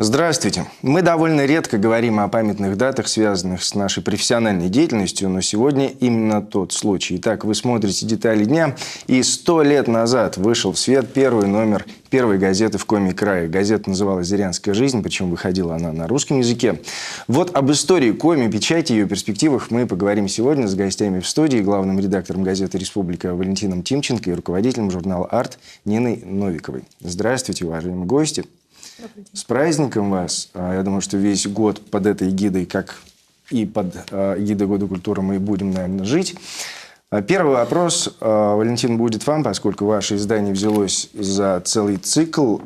Здравствуйте. Мы довольно редко говорим о памятных датах, связанных с нашей профессиональной деятельностью, но сегодня именно тот случай. Итак, вы смотрите «Детали дня», и 100 лет назад вышел в свет первый номер первой газеты в Коми-крае. Газета называлась «Зырянская жизнь», причем выходила она на русском языке. Вот об истории Коми, печати и ее перспективах мы поговорим сегодня с гостями в студии, главным редактором газеты «Республика» Валентином Тимченко и руководителем журнала «Арт» Ниной Новиковой. Здравствуйте, уважаемые гости. С праздником вас. Я думаю, что весь год под этой эгидой, как и под эгидой Года культуры, мы будем, наверное, жить. Первый вопрос, Валентин, будет вам, поскольку ваше издание взялось за целый цикл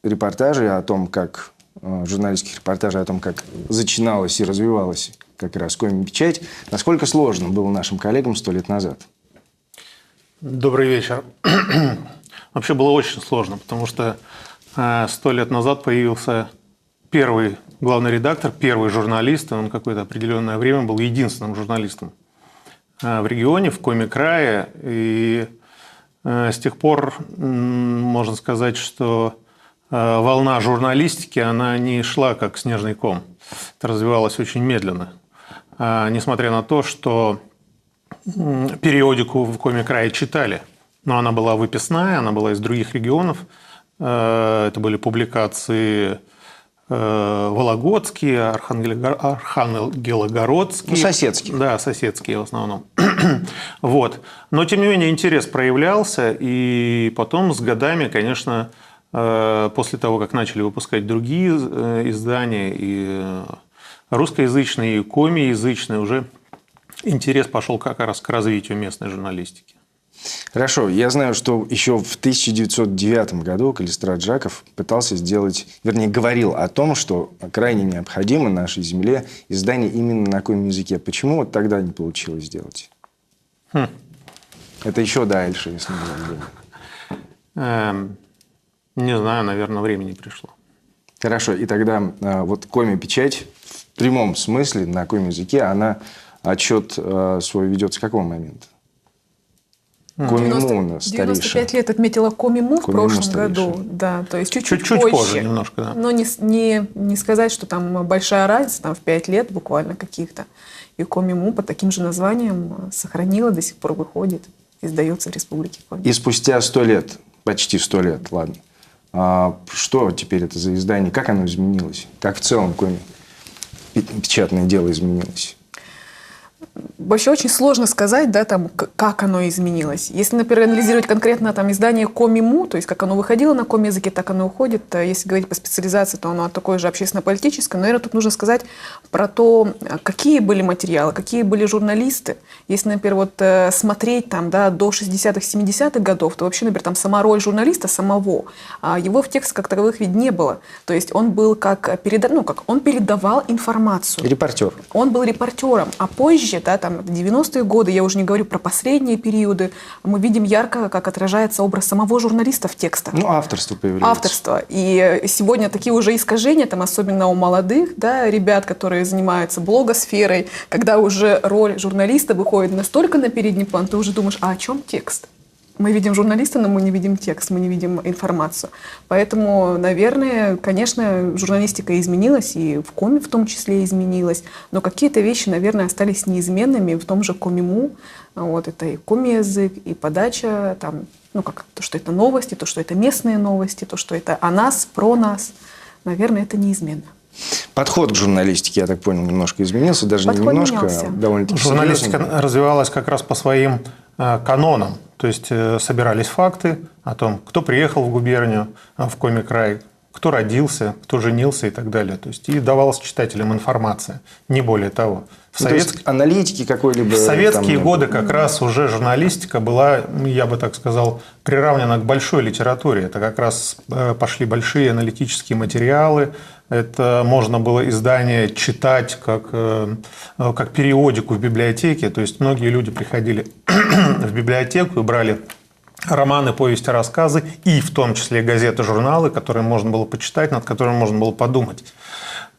репортажей о том, как журналистских репортажей о том, как начиналась и развивалась как раз Коми-печать. Насколько сложно было нашим коллегам 100 лет назад? Добрый вечер. Вообще было очень сложно, потому что 100 лет назад появился первый главный редактор, первый журналист. Он какое-то определенное время был единственным журналистом в регионе, в Коми-крае. И с тех пор можно сказать, что волна журналистики, она не шла как снежный ком. Это развивалось очень медленно. Несмотря на то, что периодику в Коми-крае читали, но она была выписная, она была из других регионов. Это были публикации вологодские, архангелогородские. Ну, соседские. Да, соседские в основном. Вот. Но, тем не менее, интерес проявлялся. И потом с годами, конечно, после того, как начали выпускать другие издания, и русскоязычные, и комиязычные, уже интерес пошел как раз к развитию местной журналистики. Хорошо. Я знаю, что еще в 1909 году Калистрат Жаков пытался сделать, вернее, говорил о том, что крайне необходимо нашей земле издание именно на коми-языке. Почему вот тогда не получилось сделать? Это еще дальше, если мы говорим. Не знаю, наверное, времени пришло. Хорошо. И тогда вот коми-печать в прямом смысле на коми-языке, она отчет свой ведет с какого момента? Коми-му старейшая. 95 лет отметила Коми-му в прошлом году. Да, то есть чуть-чуть позже немножко, да. Но не сказать, что там большая разница, там в 5 лет буквально каких-то. И Коми-му под таким же названием сохранила, до сих пор выходит, издается в Республике Коми. И спустя 100 лет, почти 100 лет, ладно, что теперь это за издание, как оно изменилось? Как в целом Коми-печатное дело изменилось? Вообще очень сложно сказать, да, там, как оно изменилось. Если, например, анализировать конкретно там, издание Коми-му, то есть как оно выходило на коми-языке, так оно уходит. Если говорить по специализации, то оно такое же общественно-политическое. Но, наверное, тут нужно сказать про то, какие были материалы, какие были журналисты. Если, например, вот смотреть там, да, до 60-х, 70-х годов, то вообще, например, там сама роль журналиста самого, его в текстах как таковых ведь не было. То есть он был он передавал информацию. Репортер. Он был репортером, а позже, да, там, 90-е годы, я уже не говорю про последние периоды, мы видим ярко, как отражается образ самого журналиста в текстах. Ну, авторство появляется. Авторство. И сегодня такие уже искажения, там, особенно у молодых, да, ребят, которые занимаются блогосферой, когда уже роль журналиста выходит настолько на передний план, ты уже думаешь, а о чем текст? Мы видим журналиста, но мы не видим текст, мы не видим информацию. Поэтому, наверное, конечно, журналистика изменилась, и в Коми в том числе изменилась, но какие-то вещи, наверное, остались неизменными в том же Коми-му. Вот, это и коми-язык, и подача, там, то, что это новости, то, что это местные новости, то, что это о нас, про нас. Наверное, это неизменно. Подход к журналистике, я так понял, немножко изменился, даже Подход не немножко, менялся. а довольно-таки Журналистика серьезно. развивалась как раз по своим канонам. То есть собирались факты о том, кто приехал в губернию, в Коми-край, кто родился, кто женился и так далее. То есть и давалась читателям информация, не более того. То есть аналитики какой-либо... В советские годы как раз уже журналистика была, я бы так сказал, приравнена к большой литературе. Это как раз пошли большие аналитические материалы. Это можно было издание читать как периодику в библиотеке. То есть многие люди приходили в библиотеку и брали романы, повести, рассказы, и в том числе газеты, журналы, которые можно было почитать, над которыми можно было подумать.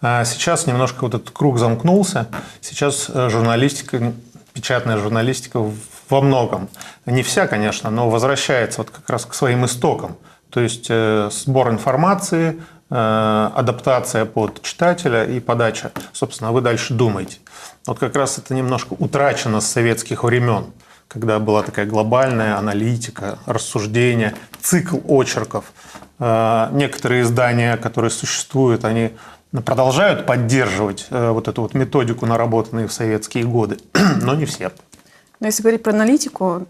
А сейчас немножко вот этот круг замкнулся. Сейчас журналистика, печатная журналистика во многом, не вся, конечно, но возвращается вот как раз к своим истокам. То есть сбор информации, адаптация под читателя и подача. Собственно, вы дальше думаете. Вот как раз это немножко утрачено с советских времен, когда была такая глобальная аналитика, рассуждение, цикл очерков. Некоторые издания, которые существуют, они продолжают поддерживать вот эту вот методику, наработанную в советские годы, но не все. Но если говорить про аналитику,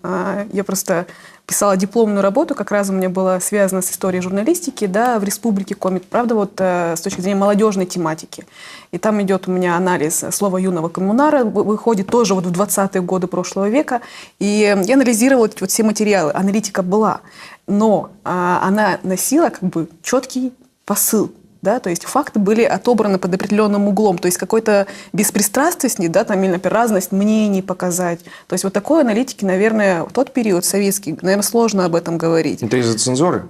я просто писала дипломную работу, как раз у меня была связана с историей журналистики, да, в Республике Коми, правда, вот с точки зрения молодежной тематики. И там идет у меня анализ слова юного коммунара, выходит тоже вот в 20-е годы прошлого века. И я анализировала эти вот все материалы. Аналитика была, но она носила как бы четкий посыл. Да, то есть факты были отобраны под определенным углом, то есть какой-то беспристрастность, да, там, или, например, разность мнений показать. То есть вот такой аналитики, наверное, в тот период советский, наверное, сложно об этом говорить. Это из-за цензуры?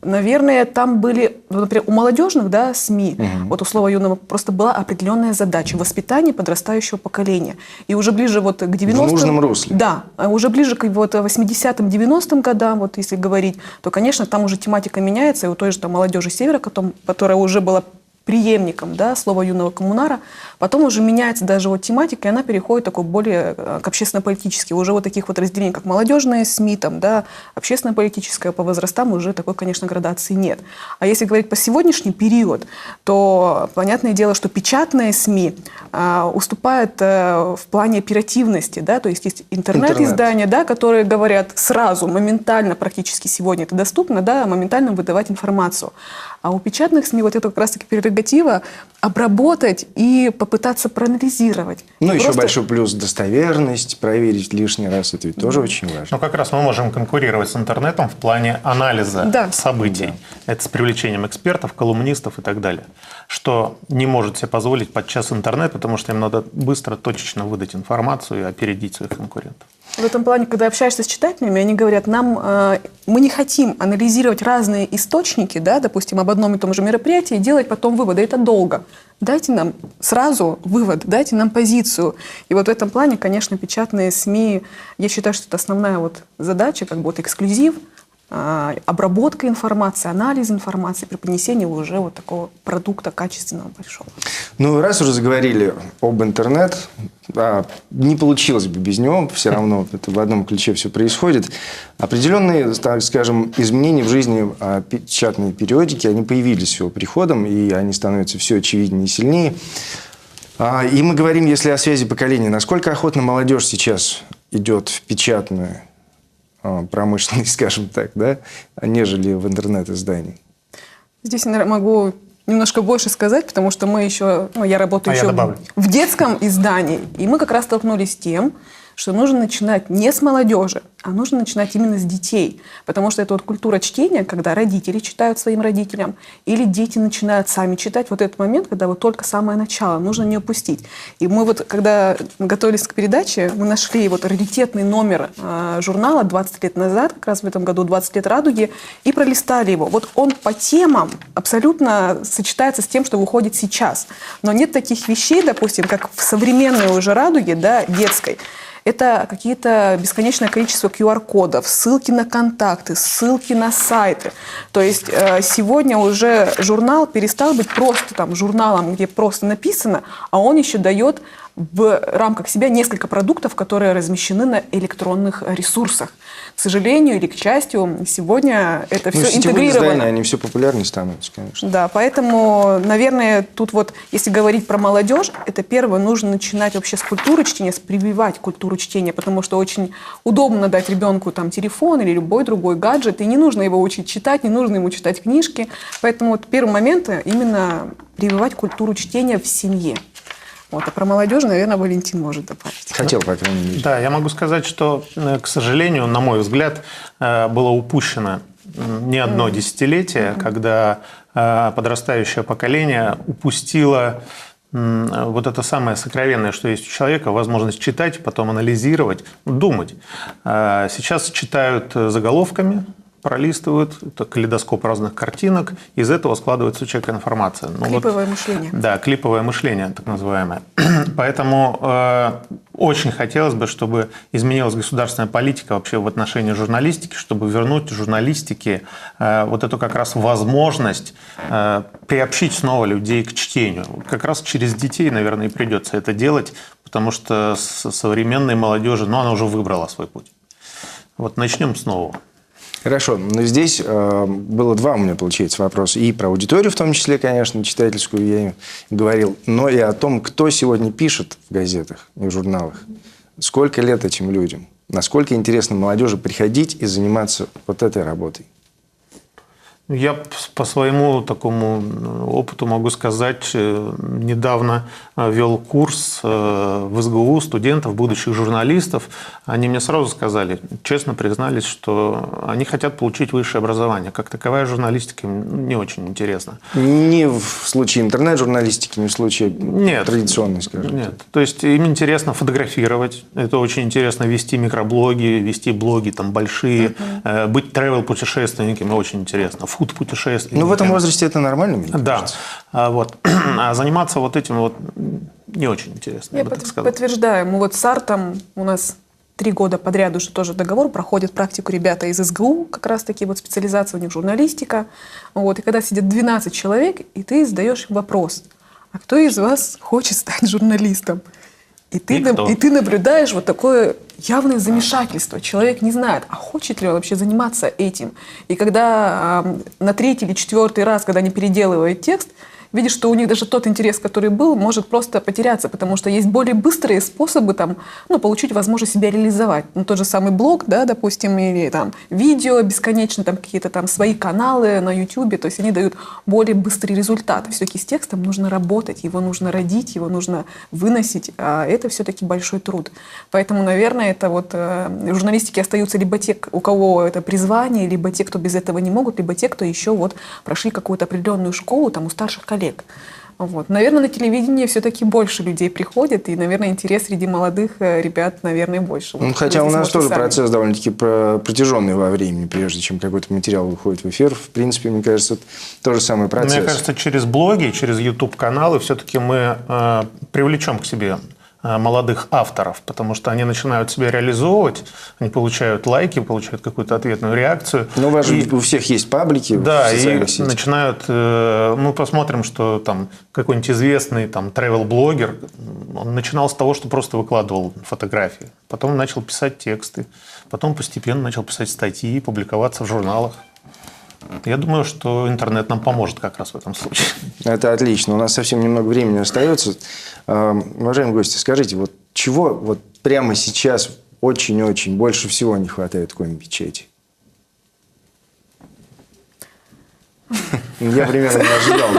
Наверное, там были, например, у молодежных, да, СМИ, вот у слова юного просто была определенная задача воспитания подрастающего поколения. И уже ближе вот к 90-м... В нужном русле. Да, уже ближе к вот 80-м, 90-м годам, вот если говорить, то, конечно, там уже тематика меняется, и у той же там молодежи Севера, которая уже была преемником, да, слова юного коммунара, потом уже меняется даже вот тематика, и она переходит такой более к общественно-политически. Уже вот таких вот разделений, как молодежные СМИ, там, да, общественно-политическое по возрастам, уже такой, конечно, градации нет. А если говорить по сегодняшний период, то понятное дело, что печатные СМИ уступают в плане оперативности, да, то есть есть интернет-издания, да, которые говорят сразу, моментально практически сегодня это доступно, да, моментально выдавать информацию. А у печатных СМИ вот это как раз-таки прерогатива обработать и попытаться проанализировать. Ну, еще большой плюс достоверность, проверить лишний раз, это ведь тоже очень важно. Но как раз мы можем конкурировать с интернетом в плане анализа событий. Да. Это с привлечением экспертов, колумнистов и так далее. Что не может себе позволить подчас интернет, потому что им надо быстро, точечно выдать информацию и опередить своих конкурентов. В этом плане, когда общаешься с читателями, они говорят, мы не хотим анализировать разные источники, да, допустим, об одном и том же мероприятии, и делать потом выводы. Это долго. Дайте нам сразу вывод, дайте нам позицию. И вот в этом плане, конечно, печатные СМИ, я считаю, что это основная вот задача, как бы вот эксклюзив, обработка информации, анализ информации, преподнесение уже вот такого продукта качественного, большого. Ну, раз уже заговорили об интернет, не получилось бы без него, все равно это в одном ключе все происходит. Определенные, так скажем, изменения в жизни печатной периодики, они появились с его приходом, и они становятся все очевиднее и сильнее. И мы говорим, если о связи поколений, насколько охотно молодежь сейчас идет в печатную промышленность, скажем так, да, нежели в интернет-издании. Здесь я могу немножко больше сказать, потому что мы еще, я работаю еще в детском издании, и мы как раз столкнулись с тем, что нужно начинать не с молодежи, а нужно начинать именно с детей. Потому что это вот культура чтения, когда родители читают своим родителям, или дети начинают сами читать. Вот этот момент, когда вот только самое начало, нужно не упустить. И мы вот, когда готовились к передаче, мы нашли вот раритетный номер журнала 20 лет назад, как раз в этом году 20 лет «Радуги», и пролистали его. Вот он по темам абсолютно сочетается с тем, что выходит сейчас. Но нет таких вещей, допустим, как в современной уже «Радуге», да, детской. Это какие-то бесконечное количество QR-кодов, ссылки на контакты, ссылки на сайты. То есть сегодня уже журнал перестал быть просто там журналом, где просто написано, а он еще дает в рамках себя несколько продуктов, которые размещены на электронных ресурсах. К сожалению или к счастью, сегодня это все интегрировано. Издания, они все популярнее становятся, конечно. Да, поэтому, наверное, тут вот, если говорить про молодежь, это первое, нужно начинать вообще с культуры чтения, прививать культуру чтения, потому что очень удобно дать ребенку там телефон или любой другой гаджет, и не нужно его учить читать, не нужно ему читать книжки. Поэтому вот первый момент именно прививать культуру чтения в семье. Вот, а про молодежь, наверное, Валентин может добавить. Хотел, по крайней мере. Да, я могу сказать, что, к сожалению, на мой взгляд, было упущено не одно десятилетие, когда подрастающее поколение упустило вот это самое сокровенное, что есть у человека, возможность читать, потом анализировать, думать. Сейчас читают заголовками, пролистывают, это калейдоскоп разных картинок, из этого складывается у человека информация. Клиповое мышление. Да, клиповое мышление, так называемое. Поэтому очень хотелось бы, чтобы изменилась государственная политика вообще в отношении журналистики, чтобы вернуть журналистике вот эту как раз возможность приобщить снова людей к чтению. Как раз через детей, наверное, и придется это делать, потому что современной молодежи, она уже выбрала свой путь. Вот начнем с нового. Хорошо, но здесь было два у меня, получается, вопроса. И про аудиторию, в том числе, конечно, читательскую я им говорил, но и о том, кто сегодня пишет в газетах и в журналах. Сколько лет этим людям? Насколько интересно молодежи приходить и заниматься вот этой работой? Я по своему такому опыту могу сказать, недавно вел курс в СГУ студентов, будущих журналистов. Они мне сразу сказали, честно признались, что они хотят получить высшее образование. Как таковая журналистика им не очень интересна. Не в случае интернет-журналистики, не в случае традиционной, скажем. Нет. То есть им интересно фотографировать, это очень интересно вести микроблоги, вести блоги там большие, быть travel-путешественниками очень интересно. Путешествий. Ну, в этом возрасте это нормально, мне кажется. Да. Вот. А заниматься вот этим вот не очень интересно. Я подтверждаю. Мы вот с Артом у нас 3 года подряд уже тоже договор, проходит практику ребята из СГУ, как раз-таки вот специализация у них журналистика. Вот. И когда сидят 12 человек, и ты задаешь им вопрос, а кто из вас хочет стать журналистом? И ты наблюдаешь вот такое явное замешательство. Человек не знает, а хочет ли он вообще заниматься этим. И когда на 3-й или 4-й раз, когда они переделывают текст, видишь, что у них даже тот интерес, который был, может просто потеряться, потому что есть более быстрые способы получить возможность себя реализовать. Тот же самый блог, да, допустим, или там видео бесконечно, там какие-то там свои каналы на YouTube, то есть они дают более быстрый результат. Все-таки с текстом нужно работать, его нужно родить, его нужно выносить, а это все-таки большой труд. Поэтому, наверное, это вот журналистики остаются либо те, у кого это призвание, либо те, кто без этого не могут, либо те, кто еще вот прошли какую-то определенную школу там у старших коллег. Вот. Наверное, на телевидении все-таки больше людей приходит, и, наверное, интерес среди молодых ребят, наверное, больше. Ну, хотя у нас тоже процесс довольно-таки протяженный во времени, прежде чем какой-то материал выходит в эфир. В принципе, мне кажется, это тоже самый процесс. Мне кажется, через блоги, через YouTube-каналы все-таки мы привлечем к себе молодых авторов, потому что они начинают себя реализовывать, они получают лайки, получают какую-то ответную реакцию. Ну, у вас же у всех есть паблики в социальных сетях. Начинают, мы посмотрим, что там какой-нибудь известный там travel-блогер, он начинал с того, что просто выкладывал фотографии, потом начал писать тексты, потом постепенно начал писать статьи, публиковаться в журналах. Я думаю, что интернет нам поможет как раз в этом случае. Это отлично. У нас совсем немного времени остается. Уважаемые гости, скажите, вот чего вот прямо сейчас очень-очень больше всего не хватает Коми-печати? Я примерно не ожидал.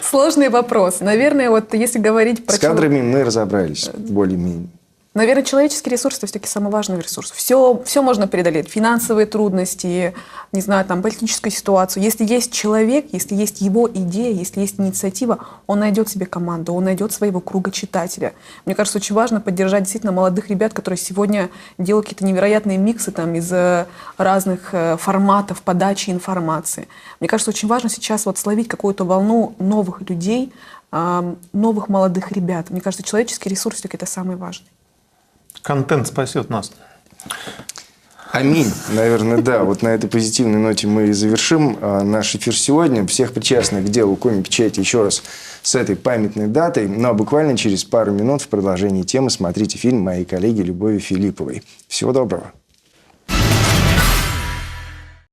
Сложный вопрос. Наверное, вот если говорить про... С кадрами мы разобрались более-менее. Наверное, человеческий ресурс – это все-таки самый важный ресурс. Все можно преодолеть. Финансовые трудности, не знаю, там, политическую ситуацию. Если есть человек, если есть его идея, если есть инициатива, он найдет себе команду, он найдет своего круга читателя. Мне кажется, очень важно поддержать действительно молодых ребят, которые сегодня делают какие-то невероятные миксы там, из разных форматов подачи информации. Мне кажется, очень важно сейчас вот словить какую-то волну новых людей, новых молодых ребят. Мне кажется, человеческий ресурс все-таки это самый важный. Контент спасет нас. Аминь. Наверное, да. Вот на этой позитивной ноте мы и завершим наш эфир сегодня. Всех причастных к делу Коми-печати еще раз с этой памятной датой. Ну а буквально через пару минут в продолжении темы смотрите фильм моей коллеги Любови Филипповой. Всего доброго.